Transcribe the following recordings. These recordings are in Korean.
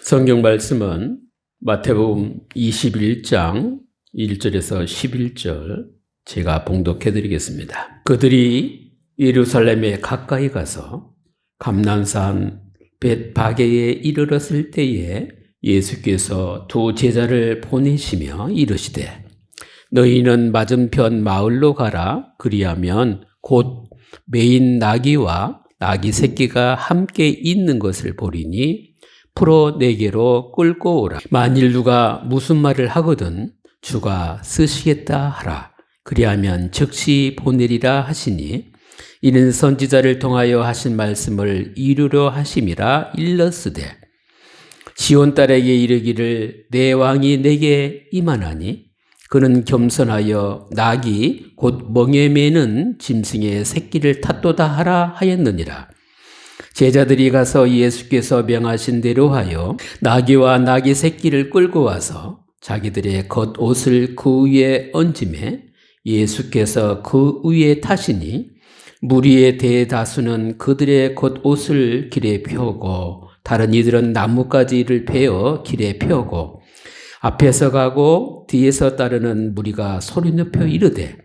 성경 말씀은 마태복음 21장 1절에서 11절 제가 봉독해 드리겠습니다. 그들이 예루살렘에 가까이 가서 감난산 벳바게에 이르렀을 때에 예수께서 두 제자를 보내시며 이르시되 너희는 맞은편 마을로 가라. 그리하면 곧 매인 나귀와 나귀 새끼가 함께 있는 것을 보리니 풀어 내게로 끌고 오라. 만일 누가 무슨 말을 하거든 주가 쓰시겠다 하라. 그리하면 즉시 보내리라 하시니 이는 선지자를 통하여 하신 말씀을 이루려 하심이라. 일렀으되 시온 딸에게 이르기를 내 왕이 내게 임하나니 그는 겸손하여 나귀 곧 멍에 매는 짐승의 새끼를 탔도다 하라 하였느니라. 제자들이 가서 예수께서 명하신 대로 하여 나귀와 나귀 새끼를 끌고 와서 자기들의 겉옷을 그 위에 얹음에 예수께서 그 위에 타시니 무리의 대다수는 그들의 겉옷을 길에 펴고 다른 이들은 나뭇가지를 베어 길에 펴고 앞에서 가고 뒤에서 따르는 무리가 소리 높여 이르되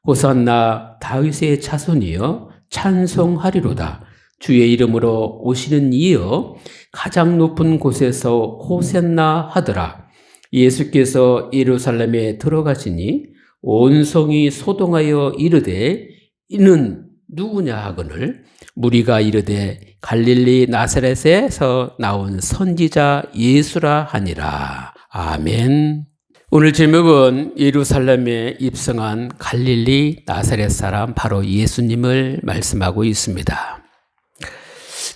호산나 다윗의 자손이여 찬송하리로다. 주의 이름으로 오시는 이여 가장 높은 곳에서 호산나 하더라. 예수께서 예루살렘에 들어가시니 온 성이 소동하여 이르되 이는 누구냐 하거늘 무리가 이르되 갈릴리 나사렛에서 나온 선지자 예수라 하니라. 아멘. 오늘 제목은 예루살렘에 입성한 갈릴리 나사렛 사람 바로 예수님을 말씀하고 있습니다.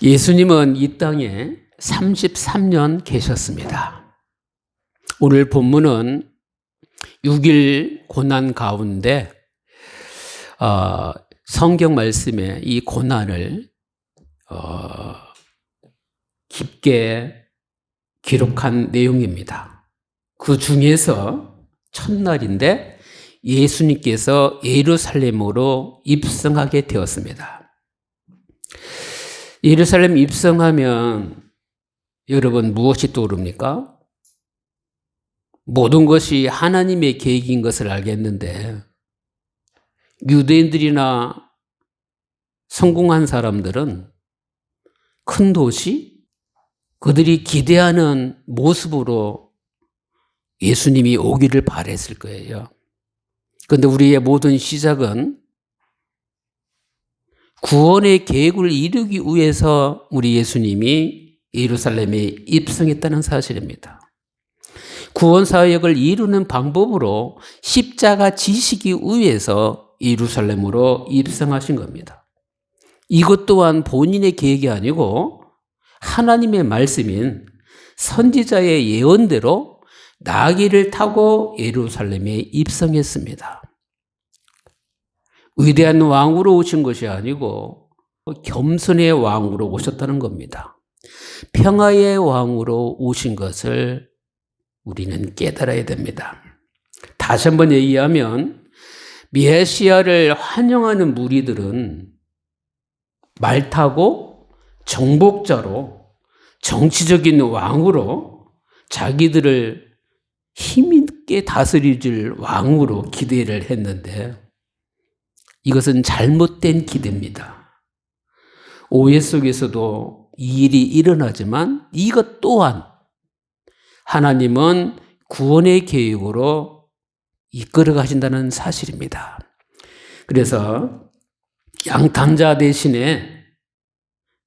예수님은 이 땅에 33년 계셨습니다. 오늘 본문은 6일 고난 가운데 성경 말씀에 이 고난을 깊게 기록한 내용입니다. 그 중에서 첫날인데 예수님께서 예루살렘으로 입성하게 되었습니다. 예루살렘 입성하면 여러분 무엇이 떠오릅니까? 모든 것이 하나님의 계획인 것을 알겠는데 유대인들이나 성공한 사람들은 큰 도시, 그들이 기대하는 모습으로 예수님이 오기를 바랬을 거예요. 그런데 우리의 모든 시작은 구원의 계획을 이루기 위해서 우리 예수님이 예루살렘에 입성했다는 사실입니다. 구원 사역을 이루는 방법으로 십자가 지시기 위해서 예루살렘으로 입성하신 겁니다. 이것 또한 본인의 계획이 아니고 하나님의 말씀인 선지자의 예언대로 나귀를 타고 예루살렘에 입성했습니다. 위대한 왕으로 오신 것이 아니고 겸손의 왕으로 오셨다는 겁니다. 평화의 왕으로 오신 것을 우리는 깨달아야 됩니다. 다시 한번 얘기하면 메시아를 환영하는 무리들은 말 타고 정복자로 정치적인 왕으로 자기들을 힘있게 다스릴 왕으로 기대를 했는데 이것은 잘못된 기대입니다. 오해 속에서도 이 일이 일어나지만 이것 또한 하나님은 구원의 계획으로 이끌어 가신다는 사실입니다. 그래서 양탄자 대신에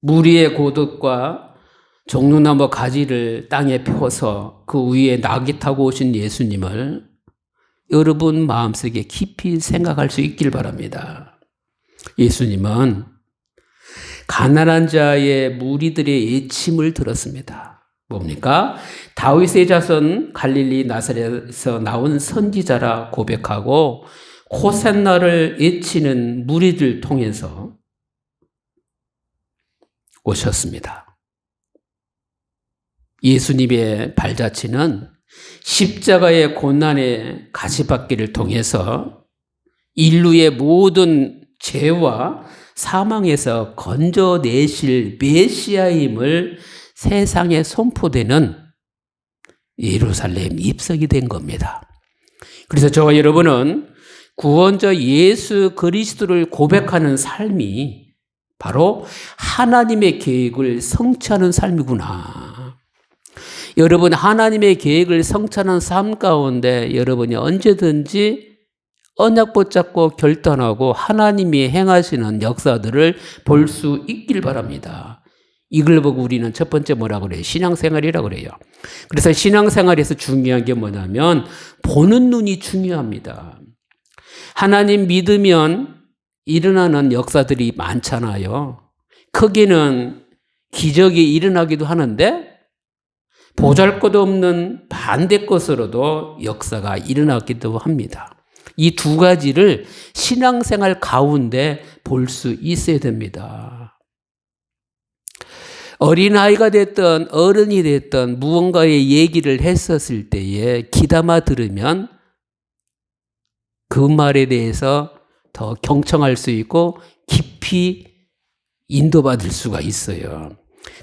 무리의 고독과 종려나무 가지를 땅에 펴서 그 위에 나귀 타고 오신 예수님을 여러분 마음속에 깊이 생각할 수 있길 바랍니다. 예수님은 가난한 자의 무리들의 예침을 들었습니다. 뭡니까? 다윗의 자손 갈릴리 나사렛에서 나온 선지자라 고백하고 호산나를 외치는 무리들 통해서 오셨습니다. 예수님의 발자취는 십자가의 고난의 가시받기를 통해서 인류의 모든 죄와 사망에서 건져내실 메시아임을 세상에 선포되는 예루살렘 입성이 된 겁니다. 그래서 저와 여러분은 구원자 예수 그리스도를 고백하는 삶이 바로 하나님의 계획을 성취하는 삶이구나. 여러분, 하나님의 계획을 성취하는 삶 가운데 여러분이 언제든지 언약 붙잡고 결단하고 하나님이 행하시는 역사들을 볼 수 있길 바랍니다. 이걸 보고 우리는 첫 번째 뭐라고 그래요? 신앙생활이라고 그래요. 그래서 신앙생활에서 중요한 게 뭐냐면 보는 눈이 중요합니다. 하나님 믿으면 일어나는 역사들이 많잖아요. 크게는 기적이 일어나기도 하는데 보잘것없는 반대 것으로도 역사가 일어나기도 합니다. 이 두 가지를 신앙생활 가운데 볼 수 있어야 됩니다. 어린아이가 됐든 어른이 됐든 무언가의 얘기를 했었을 때에 귀담아 들으면 그 말에 대해서 더 경청할 수 있고 깊이 인도받을 수가 있어요.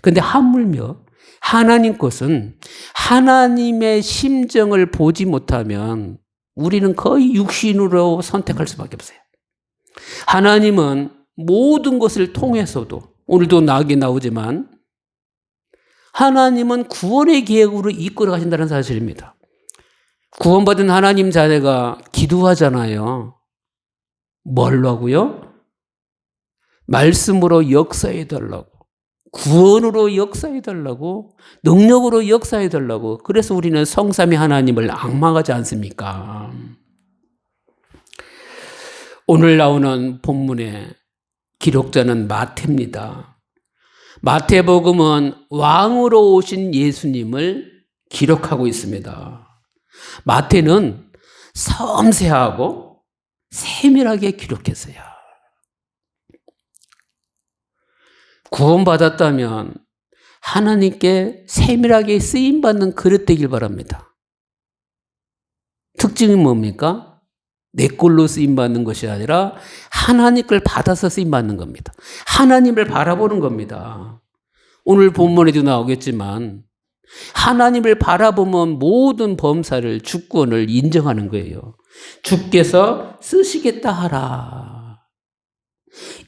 그런데 하물며 하나님 것은 하나님의 심정을 보지 못하면 우리는 거의 육신으로 선택할 수밖에 없어요. 하나님은 모든 것을 통해서도 오늘도 나에게 나오지만 하나님은 구원의 계획으로 이끌어 가신다는 사실입니다. 구원받은 하나님 자녀가 기도하잖아요. 뭘로 하고요? 말씀으로 역사해달라고, 구원으로 역사해달라고, 능력으로 역사해달라고. 그래서 우리는 성삼위 하나님을 앙망하지 않습니까? 오늘 나오는 본문의 기록자는 마태입니다. 마태복음은 왕으로 오신 예수님을 기록하고 있습니다. 마태는 섬세하고 세밀하게 기록했어요. 구원받았다면 하나님께 세밀하게 쓰임받는 그릇 되길 바랍니다. 특징이 뭡니까? 내 걸로 쓰임받는 것이 아니라 하나님 걸 받아서 쓰임받는 겁니다. 하나님을 바라보는 겁니다. 오늘 본문에도 나오겠지만 하나님을 바라보면 모든 범사를 주권을 인정하는 거예요. 주께서 쓰시겠다 하라.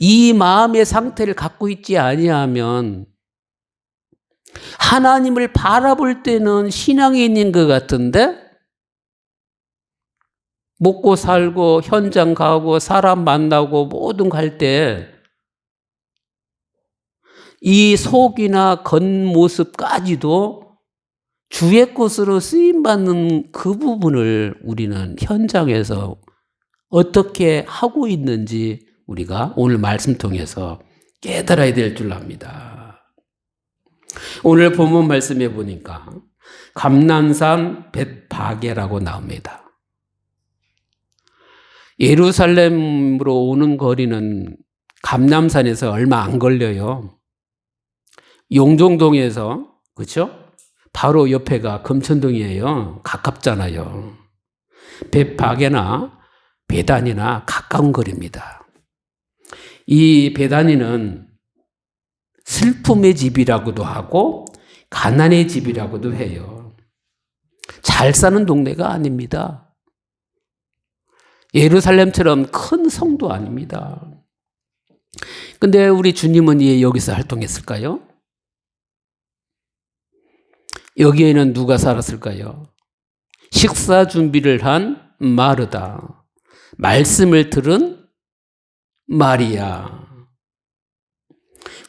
이 마음의 상태를 갖고 있지 아니하면 하나님을 바라볼 때는 신앙이 있는 것 같은데 먹고 살고 현장 가고 사람 만나고 모든 갈 때 이 속이나 겉모습까지도 주의 것으로 쓰임받는 그 부분을 우리는 현장에서 어떻게 하고 있는지 우리가 오늘 말씀 통해서 깨달아야 될 줄 압니다. 오늘 본문 말씀에 보니까 감람산 벳바게라고 나옵니다. 예루살렘으로 오는 거리는 감람산에서 얼마 안 걸려요. 용종동에서, 그렇죠? 바로 옆에가 금천동이에요. 가깝잖아요. 벳바게나 베다니나 가까운 거리입니다. 이 베다니는 슬픔의 집이라고도 하고 가난의 집이라고도 해요. 잘 사는 동네가 아닙니다. 예루살렘처럼 큰 성도 아닙니다. 근데 우리 주님은 왜 여기서 활동했을까요? 여기에는 누가 살았을까요? 식사 준비를 한 마르다, 말씀을 들은 마리아,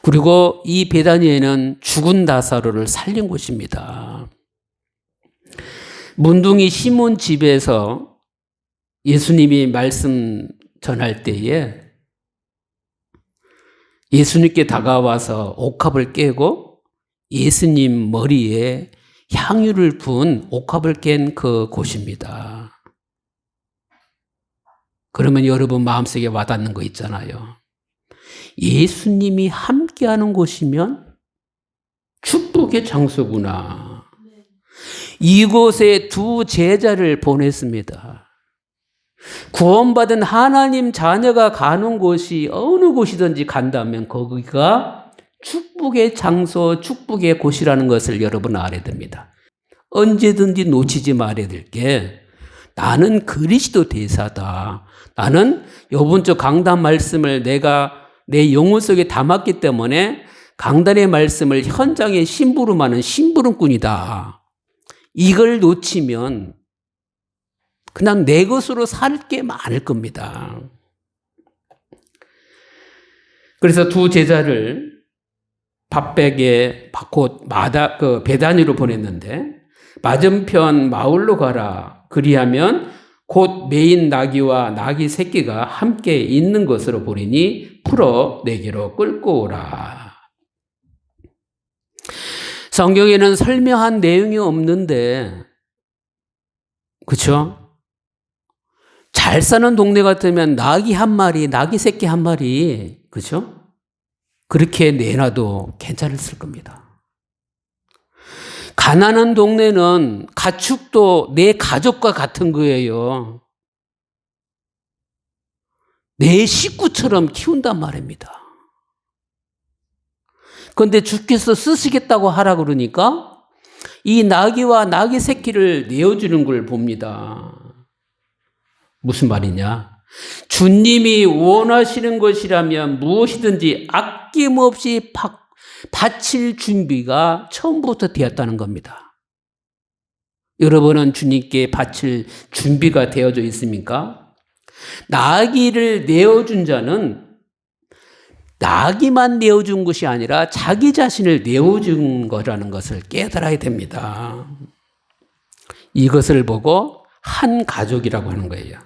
그리고 이 베다니에는 죽은 나사로를 살린 곳입니다. 문둥이 시몬 집에서 예수님이 말씀 전할 때에 예수님께 다가와서 옥합을 깨고 예수님 머리에 향유를 부은 옥합을 깬 그 곳입니다. 그러면 여러분 마음속에 와닿는 거 있잖아요. 예수님이 함께하는 곳이면 축복의 장소구나. 이곳에 두 제자를 보냈습니다. 구원받은 하나님 자녀가 가는 곳이 어느 곳이든지 간다면 거기가 축복의 장소, 축복의 곳이라는 것을 여러분 알아야 됩니다. 언제든지 놓치지 말아야 될 게 나는 그리스도 대사다. 나는 이번 주 강단 말씀을 내가 내 영혼 속에 담았기 때문에 강단의 말씀을 현장에 심부름하는 심부름꾼이다. 이걸 놓치면 그냥 내 것으로 살 게 많을 겁니다. 그래서 두 제자를 밥백에 곧 베다니로 보냈는데 맞은편 마을로 가라. 그리하면 곧 메인 나귀와 나귀 새끼가 함께 있는 것으로 보리니 풀어 내게로 끌고 오라. 성경에는 설명한 내용이 없는데, 그렇죠? 잘 사는 동네 같으면 나귀 한 마리, 나귀 새끼 한 마리, 그렇죠? 그렇게 내놔도 괜찮았을 겁니다. 가난한 동네는 가축도 내 가족과 같은 거예요. 내 식구처럼 키운단 말입니다. 그런데 주께서 쓰시겠다고 하라 그러니까 이 나귀와 나귀 새끼를 내어주는 걸 봅니다. 무슨 말이냐? 주님이 원하시는 것이라면 무엇이든지 아낌없이 바칠 준비가 처음부터 되었다는 겁니다. 여러분은 주님께 바칠 준비가 되어져 있습니까? 나귀를 내어준 자는 나귀만 내어준 것이 아니라 자기 자신을 내어준 거라는 것을 깨달아야 됩니다. 이것을 보고 한 가족이라고 하는 거예요.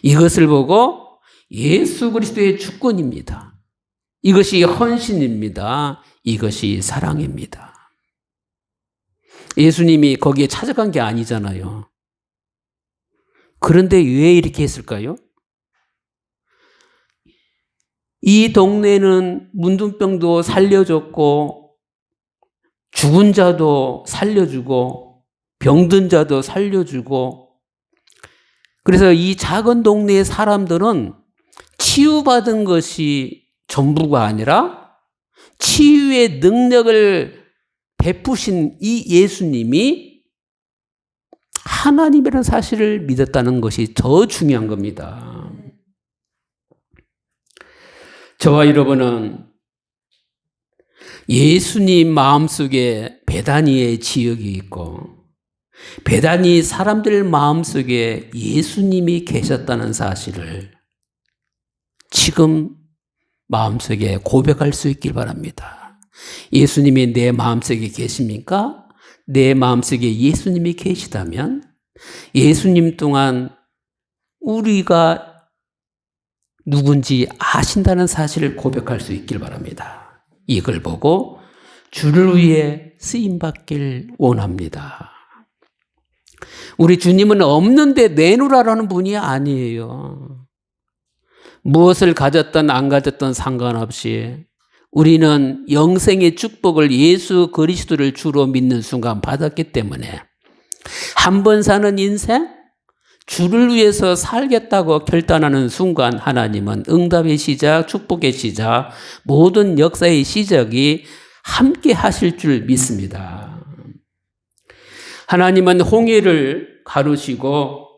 이것을 보고 예수 그리스도의 주권입니다. 이것이 헌신입니다. 이것이 사랑입니다. 예수님이 거기에 찾아간 게 아니잖아요. 그런데 왜 이렇게 했을까요? 이 동네는 문둥병도 살려줬고 죽은 자도 살려주고 병든 자도 살려주고, 그래서 이 작은 동네의 사람들은 치유받은 것이 전부가 아니라 치유의 능력을 베푸신 이 예수님이 하나님이라는 사실을 믿었다는 것이 더 중요한 겁니다. 저와 여러분은 예수님 마음속에 베다니의 지역이 있고 베다니 사람들 마음속에 예수님이 계셨다는 사실을 지금 마음속에 고백할 수 있길 바랍니다. 예수님이 내 마음속에 계십니까? 내 마음속에 예수님이 계시다면 예수님 동안 우리가 누군지 아신다는 사실을 고백할 수 있길 바랍니다. 이걸 보고 주를 위해 쓰임받길 원합니다. 우리 주님은 없는데 내놓으라는 분이 아니에요. 무엇을 가졌든 안 가졌든 상관없이 우리는 영생의 축복을 예수 그리스도를 주로 믿는 순간 받았기 때문에 한 번 사는 인생, 주를 위해서 살겠다고 결단하는 순간 하나님은 응답의 시작, 축복의 시작, 모든 역사의 시작이 함께 하실 줄 믿습니다. 하나님은 홍해를 가르시고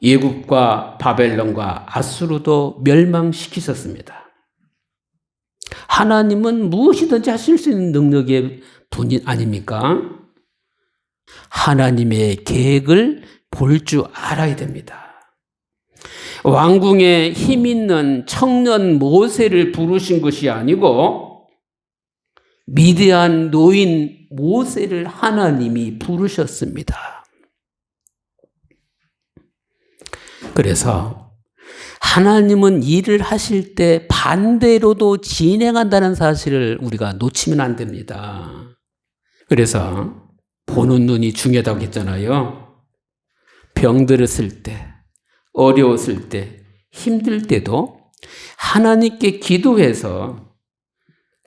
예굽과 바벨론과 아수르도 멸망시키셨습니다. 하나님은 무엇이든지 하실 수 있는 능력의 분이 아닙니까? 하나님의 계획을 볼 줄 알아야 됩니다. 왕궁에 힘 있는 청년 모세를 부르신 것이 아니고 미디안 노인 모세를 하나님이 부르셨습니다. 그래서 하나님은 일을 하실 때 반대로도 진행한다는 사실을 우리가 놓치면 안 됩니다. 그래서 보는 눈이 중요하다고 했잖아요. 병들었을 때, 어려웠을 때, 힘들 때도 하나님께 기도해서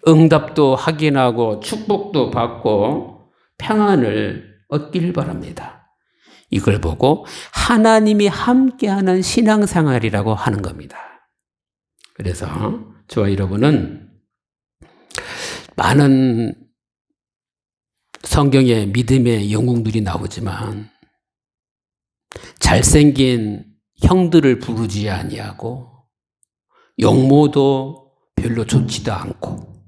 응답도 확인하고 축복도 받고 평안을 얻길 바랍니다. 이걸 보고 하나님이 함께하는 신앙생활이라고 하는 겁니다. 그래서 저와 여러분은 많은 성경에 믿음의 영웅들이 나오지만 잘생긴 형들을 부르지 아니하고 용모도 별로 좋지도 않고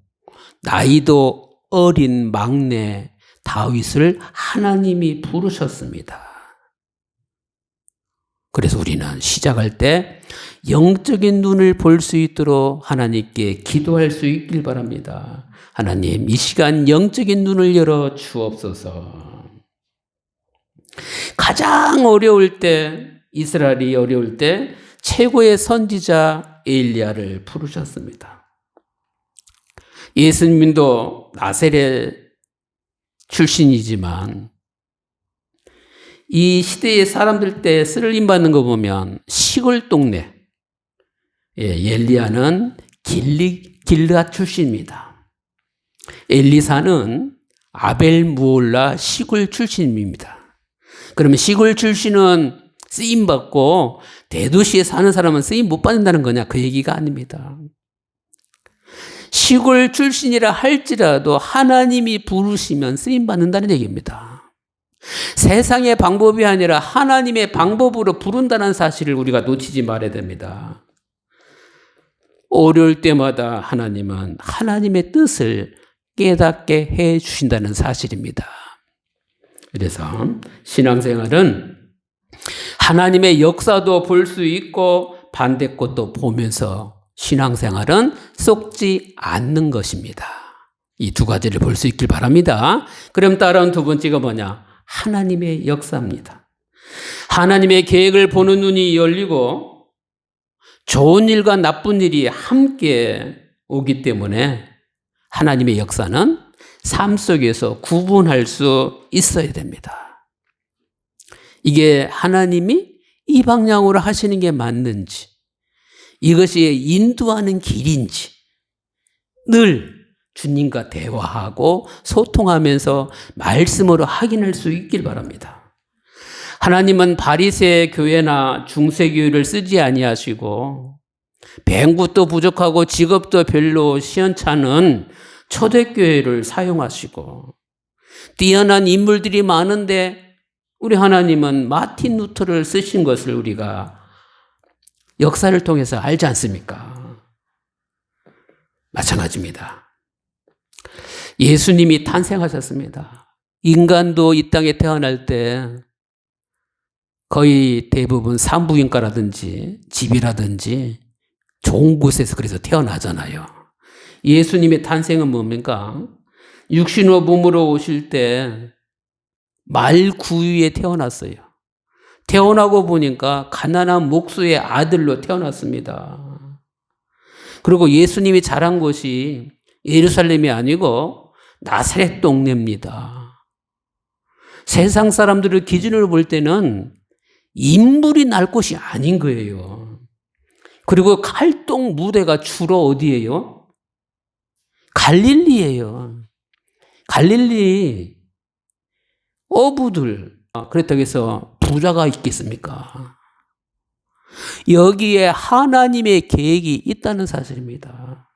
나이도 어린 막내 다윗을 하나님이 부르셨습니다. 그래서 우리는 시작할 때 영적인 눈을 볼 수 있도록 하나님께 기도할 수 있길 바랍니다. 하나님, 이 시간 영적인 눈을 열어 주옵소서. 가장 어려울 때, 이스라엘이 어려울 때 최고의 선지자 엘리야를 부르셨습니다. 예수님도 나사렛 출신이지만 이 시대의 사람들 때 쓰임받는 거 보면 시골 동네, 엘리야는 길르앗 출신입니다. 엘리사는 아벨무올라 시골 출신입니다. 그러면 시골 출신은 쓰임받고 대도시에 사는 사람은 쓰임 못 받는다는 거냐? 그 얘기가 아닙니다. 시골 출신이라 할지라도 하나님이 부르시면 쓰임받는다는 얘기입니다. 세상의 방법이 아니라 하나님의 방법으로 부른다는 사실을 우리가 놓치지 말아야 됩니다. 어려울 때마다 하나님은 하나님의 뜻을 깨닫게 해 주신다는 사실입니다. 그래서 신앙생활은 하나님의 역사도 볼 수 있고 반대것도 보면서 신앙생활은 속지 않는 것입니다. 이 두 가지를 볼 수 있길 바랍니다. 그럼 따라온 두 번째가 뭐냐? 하나님의 역사입니다. 하나님의 계획을 보는 눈이 열리고 좋은 일과 나쁜 일이 함께 오기 때문에 하나님의 역사는 삶 속에서 구분할 수 있어야 됩니다. 이게 하나님이 이 방향으로 하시는 게 맞는지, 이것이 인도하는 길인지 늘 주님과 대화하고 소통하면서 말씀으로 확인할 수 있길 바랍니다. 하나님은 바리새 교회나 중세교회를 쓰지 아니하시고 뱅구도 부족하고 직업도 별로 시원찮은 초대교회를 사용하시고 뛰어난 인물들이 많은데 우리 하나님은 마틴 루터를 쓰신 것을 우리가 역사를 통해서 알지 않습니까? 마찬가지입니다. 예수님이 탄생하셨습니다. 인간도 이 땅에 태어날 때 거의 대부분 산부인과라든지 집이라든지 좋은 곳에서 그래서 태어나잖아요. 예수님의 탄생은 뭡니까? 육신의 몸으로 오실 때 말구유에 태어났어요. 태어나고 보니까 가난한 목수의 아들로 태어났습니다. 그리고 예수님이 자란 곳이 예루살렘이 아니고 나사렛 동네입니다. 세상 사람들의 기준으로 볼 때는 인물이 날 곳이 아닌 거예요. 그리고 활동 무대가 주로 어디예요? 갈릴리예요. 갈릴리 어부들, 그렇다고 해서 부자가 있겠습니까? 여기에 하나님의 계획이 있다는 사실입니다.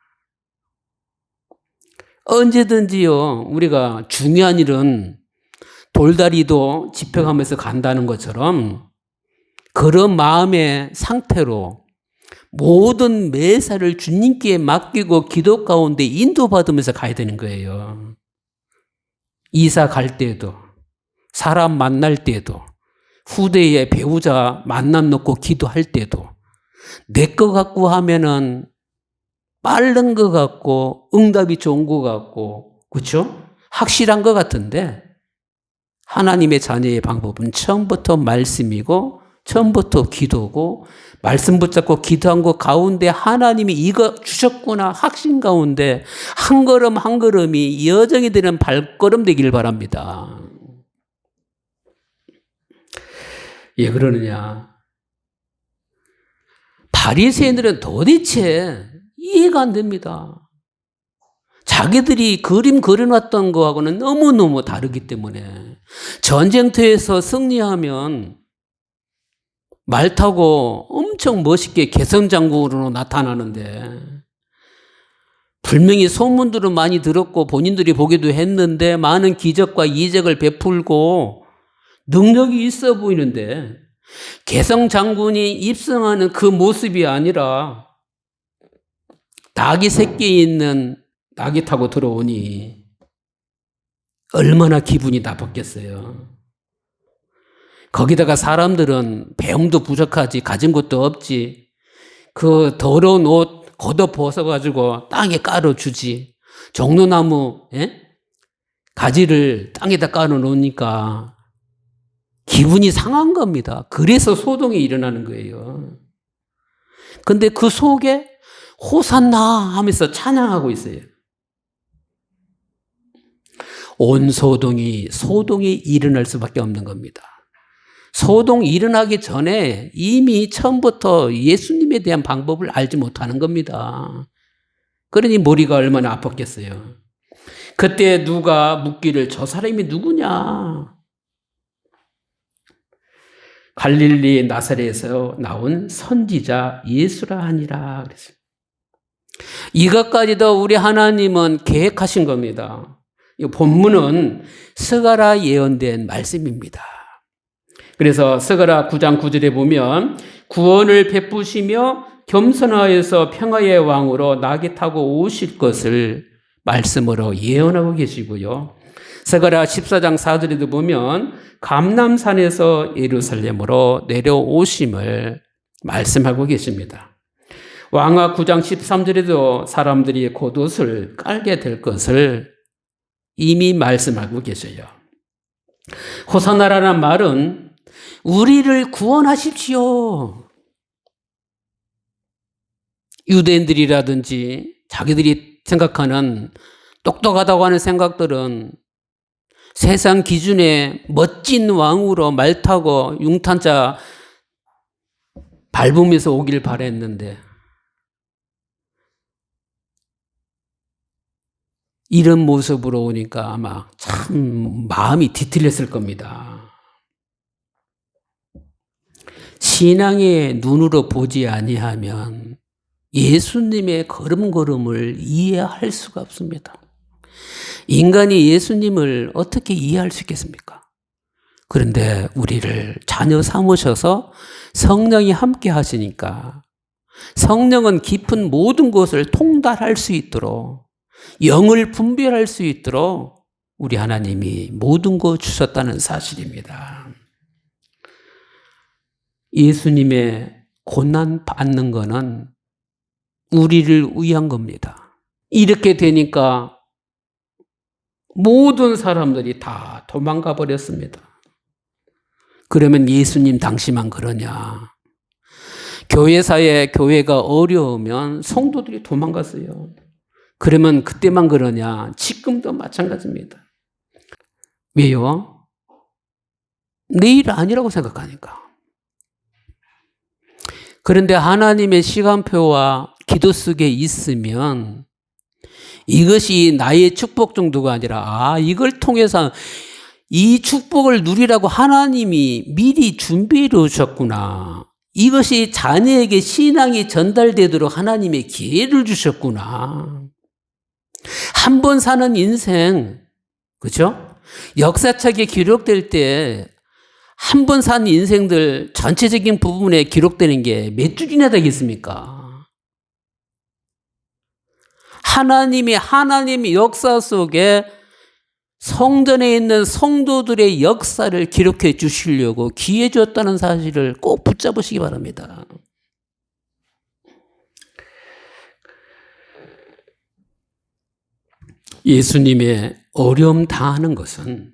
언제든지요, 우리가 중요한 일은 돌다리도 짚어가면서 간다는 것처럼 그런 마음의 상태로 모든 매사를 주님께 맡기고 기도 가운데 인도받으면서 가야 되는 거예요. 이사 갈 때도, 사람 만날 때도, 후대의 배우자 만남 놓고 기도할 때도 내 거 갖고 하면은 빠른 것 같고 응답이 좋은 것 같고 그렇죠? 확실한 것 같은데 하나님의 자녀의 방법은 처음부터 말씀이고 처음부터 기도고 말씀 붙잡고 기도한 것 가운데 하나님이 이거 주셨구나 확신 가운데 한 걸음 한 걸음이 여정이 되는 발걸음 되길 바랍니다. 왜 그러느냐? 바리새인들은 도대체 이해가 안 됩니다. 자기들이 그림 그려놨던 거하고는 너무너무 다르기 때문에 전쟁터에서 승리하면 말 타고 엄청 멋있게 개성장군으로 나타나는데 분명히 소문들은 많이 들었고 본인들이 보기도 했는데 많은 기적과 이적을 베풀고 능력이 있어 보이는데 개성 장군이 입성하는 그 모습이 아니라 낙이 새끼 있는 낙이 타고 들어오니 얼마나 기분이 나빴겠어요. 거기다가 사람들은 배움도 부족하지 가진 것도 없지 그 더러운 옷 걷어 벗어가지고 땅에 깔아주지 종로나무 가지를 땅에다 깔아놓으니까 기분이 상한 겁니다. 그래서 소동이 일어나는 거예요. 근데 그 속에 호산나 하면서 찬양하고 있어요. 온 소동이 일어날 수밖에 없는 겁니다. 소동이 일어나기 전에 이미 처음부터 예수님에 대한 방법을 알지 못하는 겁니다. 그러니 머리가 얼마나 아팠겠어요. 그때 누가 묻기를 저 사람이 누구냐? 갈릴리 나사렛에서 나온 선지자 예수라 하니라 그랬어요. 이것까지도 우리 하나님은 계획하신 겁니다. 이 본문은 스가랴 예언된 말씀입니다. 그래서 스가랴 9장 9절에 보면 구원을 베푸시며 겸손하여서 평화의 왕으로 낙에 타고 오실 것을 말씀으로 예언하고 계시고요. 스가랴 14장 4절에도 보면 감람산에서 예루살렘으로 내려오심을 말씀하고 계십니다. 왕하 9장 13절에도 사람들이 겉옷을 깔게 될 것을 이미 말씀하고 계셔요. 호산나라는 말은 우리를 구원하십시오. 유대인들이라든지 자기들이 생각하는 똑똑하다고 하는 생각들은 세상 기준에 멋진 왕으로 말 타고 융탄자 밟으면서 오길 바랬는데 이런 모습으로 오니까 아마 참 마음이 뒤틀렸을 겁니다. 신앙의 눈으로 보지 아니하면 예수님의 걸음걸음을 이해할 수가 없습니다. 인간이 예수님을 어떻게 이해할 수 있겠습니까? 그런데 우리를 자녀 삼으셔서 성령이 함께 하시니까 성령은 깊은 모든 것을 통달할 수 있도록 영을 분별할 수 있도록 우리 하나님이 모든 것 주셨다는 사실입니다. 예수님의 고난 받는 것은 우리를 위한 겁니다. 이렇게 되니까 모든 사람들이 다 도망가 버렸습니다. 그러면 예수님 당시만 그러냐? 교회사에 교회가 어려우면 성도들이 도망갔어요. 그러면 그때만 그러냐? 지금도 마찬가지입니다. 왜요? 내일 아니라고 생각하니까. 그런데 하나님의 시간표와 기도 속에 있으면 이것이 나의 축복 정도가 아니라 이걸 통해서 이 축복을 누리라고 하나님이 미리 준비해 놓으셨구나. 이것이 자녀에게 신앙이 전달되도록 하나님의 기회를 주셨구나. 한 번 사는 인생, 그죠? 역사책에 기록될 때 한 번 산 인생들 전체적인 부분에 기록되는 게 몇 줄이나 되겠습니까? 하나님의 역사 속에 성전에 있는 성도들의 역사를 기록해 주시려고 기회 줬다는 사실을 꼭 붙잡으시기 바랍니다. 예수님의 어려움 당하는 것은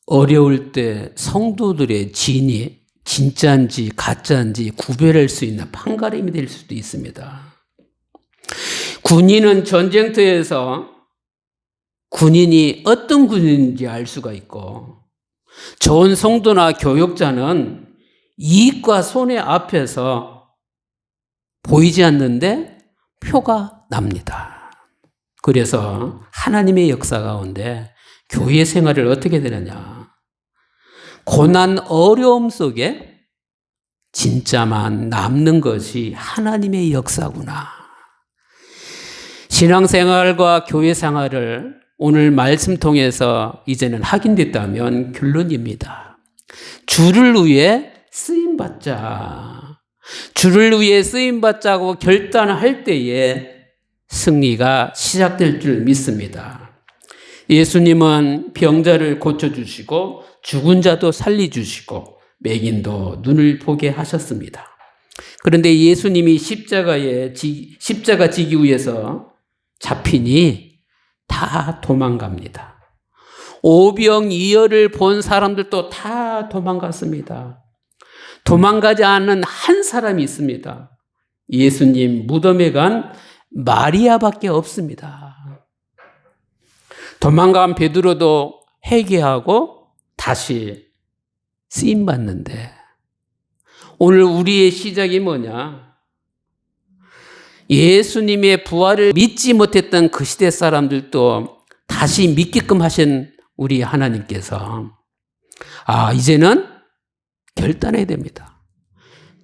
어려울 때 성도들의 진이 진짜인지 가짜인지 구별할 수 있는 판가름이 될 수도 있습니다. 군인은 전쟁터에서 군인이 어떤 군인인지 알 수가 있고 좋은 성도나 교역자는 이익과 손해 앞에서 보이지 않는데 표가 납니다. 그래서 하나님의 역사 가운데 교회 생활을 어떻게 되느냐? 고난 어려움 속에 진짜만 남는 것이 하나님의 역사구나. 신앙생활과 교회 생활을 오늘 말씀 통해서 이제는 확인됐다면 결론입니다. 주를 위해 쓰임받자. 주를 위해 쓰임받자고 결단할 때에 승리가 시작될 줄 믿습니다. 예수님은 병자를 고쳐주시고 죽은 자도 살려주시고 맹인도 눈을 보게 하셨습니다. 그런데 예수님이 십자가 지기 위해서 잡히니 다 도망갑니다. 오병이어를 본 사람들도 다 도망갔습니다. 도망가지 않는 한 사람이 있습니다. 예수님 무덤에 간 마리아밖에 없습니다. 도망간 베드로도 회개하고 다시 쓰임받는데 오늘 우리의 시작이 뭐냐? 예수님의 부활을 믿지 못했던 그 시대 사람들도 다시 믿게끔 하신 우리 하나님께서 이제는 결단해야 됩니다.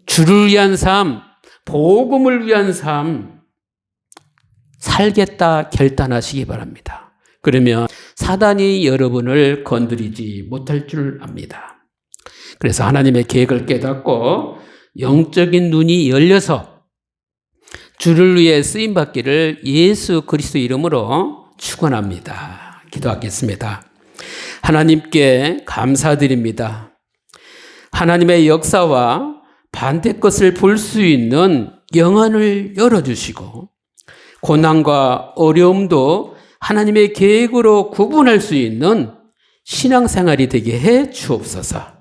주를 위한 삶, 복음을 위한 삶 살겠다 결단하시기 바랍니다. 그러면 사단이 여러분을 건드리지 못할 줄 압니다. 그래서 하나님의 계획을 깨닫고 영적인 눈이 열려서 주를 위해 쓰임받기를 예수 그리스도 이름으로 축원합니다. 기도하겠습니다. 하나님께 감사드립니다. 하나님의 역사와 반대 것을 볼 수 있는 영안을 열어주시고 고난과 어려움도 하나님의 계획으로 구분할 수 있는 신앙생활이 되게 해 주옵소서.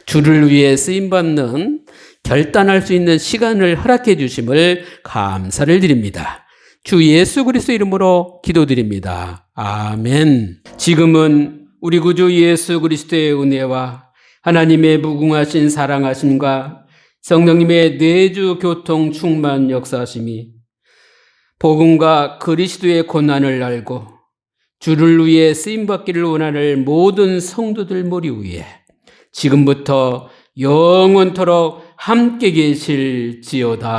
주를 위해 쓰임받는 결단할 수 있는 시간을 허락해 주심을 감사를 드립니다. 주 예수 그리스도 이름으로 기도드립니다. 아멘. 지금은 우리 구주 예수 그리스도의 은혜와 하나님의 무궁하신 사랑하심과 성령님의 내주 교통 충만 역사하심이 복음과 그리스도의 고난을 알고 주를 위해 쓰임받기를 원하는 모든 성도들 머리 위에 지금부터 영원토록 함께 계실지어다.